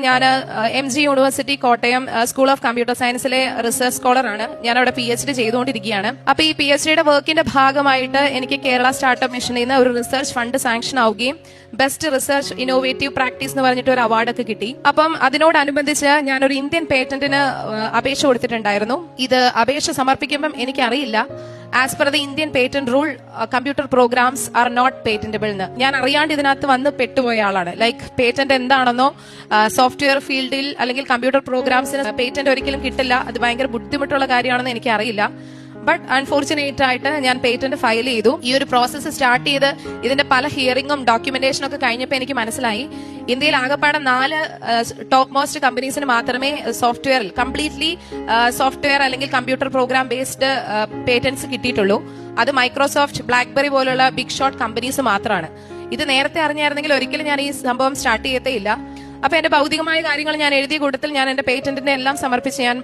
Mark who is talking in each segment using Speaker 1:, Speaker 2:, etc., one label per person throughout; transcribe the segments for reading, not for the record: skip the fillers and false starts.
Speaker 1: ഞാൻ MG university Kottayam school of computer സയൻസിലെ research scholar ആണ്. ഞാൻ അവിടെ PhD ചെയ്തുകൊണ്ടിരിക്കുകയാണ്. അപ്പൊ ഈ PhDയുടെ വർക്കിന്റെ ഭാഗമായിട്ട് എനിക്ക് കേരള സ്റ്റാർട്ടപ്പ് മിഷനിൽ നിന്ന് ഒരു റിസർച്ച് ഫണ്ട് സാങ്ഷൻ ആവുകയും ബെസ്റ്റ് റിസർച്ച് ഇന്നോവേറ്റീവ് പ്രാക്ടീസ് എന്ന് പറഞ്ഞിട്ട് ഒരു അവാർഡൊക്കെ കിട്ടി. അപ്പം അതിനോടനുബന്ധിച്ച് ഞാനൊരു ഇന്ത്യൻ പേറ്റന്റിന് അപേക്ഷ കൊടുത്തിട്ടുണ്ടായിരുന്നു. ഇത് അപേക്ഷ സമർപ്പിക്കുമ്പം എനിക്കറിയില്ല, as per the Indian patent rule computer programs are not patentable എന്ന്. ഞാൻ അറിയാണ്ട് ഇതിനകത്ത് വന്ന് പെട്ടുപോയ ആളാണ്. ലൈക്ക് പേറ്റന്റ് എന്താണെന്നോ സോഫ്റ്റ്വെയർ ഫീൽഡിൽ അല്ലെങ്കിൽ കമ്പ്യൂട്ടർ പ്രോഗ്രാംസിന് പേറ്റന്റ് ഒരിക്കലും കിട്ടില്ല, അത് ഭയങ്കര ബുദ്ധിമുട്ടുള്ള കാര്യമാണെന്ന് എനിക്ക് അറിയില്ല. ബട്ട് അൺഫോർച്ചുനേറ്റ് ആയിട്ട് ഞാൻ പേറ്റന്റ് ഫയൽ ചെയ്തു. ഈ ഒരു പ്രോസസ്സ് സ്റ്റാർട്ട് ചെയ്ത് ഇതിന്റെ പല ഹിയറിംഗും ഡോക്യുമെന്റേഷനും ഒക്കെ കഴിഞ്ഞപ്പോൾ എനിക്ക് മനസ്സിലായി, ഇന്ത്യയിൽ ആകെപ്പാടെ 4 ടോപ്പ് മോസ്റ്റ് കമ്പനീസിന് മാത്രമേ സോഫ്റ്റ്വെയറിൽ കംപ്ലീറ്റ്ലി സോഫ്റ്റ്വെയർ അല്ലെങ്കിൽ കമ്പ്യൂട്ടർ പ്രോഗ്രാം ബേസ്ഡ് പേറ്റന്റ്സ് കിട്ടിയിട്ടുള്ളൂ. അത് മൈക്രോസോഫ്റ്റ്, ബ്ലാക്ക്ബെറി പോലുള്ള ബിഗ് ഷോട്ട് കമ്പനീസ് മാത്രമാണ്. ഇത് നേരത്തെ അറിഞ്ഞായിരുന്നെങ്കിൽ ഒരിക്കലും ഞാൻ ഈ സംഭവം സ്റ്റാർട്ട് ചെയ്യത്തേ ഇല്ല. അപ്പൊ എന്റെ ഭൗതികമായ കാര്യങ്ങൾ ഞാൻ എഴുതിയ കൂട്ടത്തിൽ ഞാൻ എന്റെ പേറ്റന്റിന്റെ എല്ലാം സമർപ്പിച്ച് ഞാൻ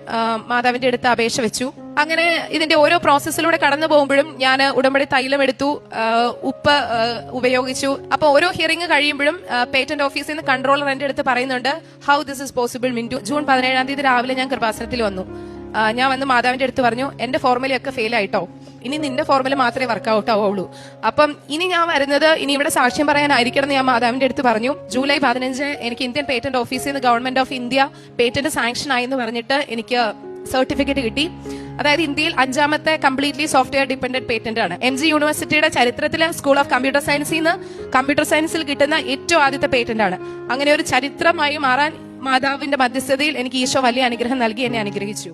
Speaker 1: മാതാവിന്റെ അടുത്ത് അപേക്ഷ വെച്ചു. അങ്ങനെ ഇതിന്റെ ഓരോ പ്രോസസ്സിലൂടെ കടന്നു പോകുമ്പോഴും ഞാൻ ഉടമ്പടി തൈലം എടുത്തു, ഉപ്പ് ഉപയോഗിച്ചു. അപ്പൊ ഓരോ ഹിയറിംഗ് കഴിയുമ്പോഴും പേറ്റന്റ് ഓഫീസിൽ നിന്ന് കൺട്രോളർ എന്റെ അടുത്ത് പറയുന്നുണ്ട്, how this is possible Mintu. June 17-ാം തീയതി രാവിലെ ഞാൻ കൃപാസനത്തിൽ വന്നു. ഞാൻ വന്ന് മാതാവിന്റെ അടുത്ത് പറഞ്ഞു, എന്റെ ഫോർമുലയൊക്കെ ഫെയിൽ ആയിട്ടോ, ഇനി നിന്റെ ഫോർമുല മാത്രമേ വർക്ക്ഔട്ട് ആവുള്ളൂ. അപ്പം ഇനി ഞാൻ വരുന്നത് ഇനി ഇവിടെ സാക്ഷ്യം പറയാനായിരിക്കണം എന്ന് ഞാൻ മാതാവിന്റെ അടുത്ത് പറഞ്ഞു. ജൂലൈ 15 എനിക്ക് ഇന്ത്യൻ പേറ്റന്റ് ഓഫീസിൽ നിന്ന് government of India patent sanction ആയി എന്ന് പറഞ്ഞിട്ട് എനിക്ക് സർട്ടിഫിക്കറ്റ് കിട്ടി. അതായത് ഇന്ത്യയിൽ 5ാമത്തെ കംപ്ലീറ്റ്ലി സോഫ്റ്റ്വെയർ ഡിപെൻഡന്റ് പേറ്റന്റ് ആണ്. MG യൂണിവേഴ്സിറ്റിയുടെ ചരിത്രത്തിലെ സ്കൂൾ ഓഫ് കമ്പ്യൂട്ടർ സയൻസിൽ നിന്ന് കമ്പ്യൂട്ടർ സയൻസിൽ കിട്ടുന്ന ഏറ്റവും ആദ്യത്തെ പേറ്റന്റ് ആണ്. അങ്ങനെ ഒരു ചരിത്രമായി മാറാൻ മാതാവിന്റെ മധ്യസ്ഥതയിൽ എനിക്ക് ഈശോ വലിയ അനുഗ്രഹം നൽകി എന്നെ അനുഗ്രഹിച്ചു.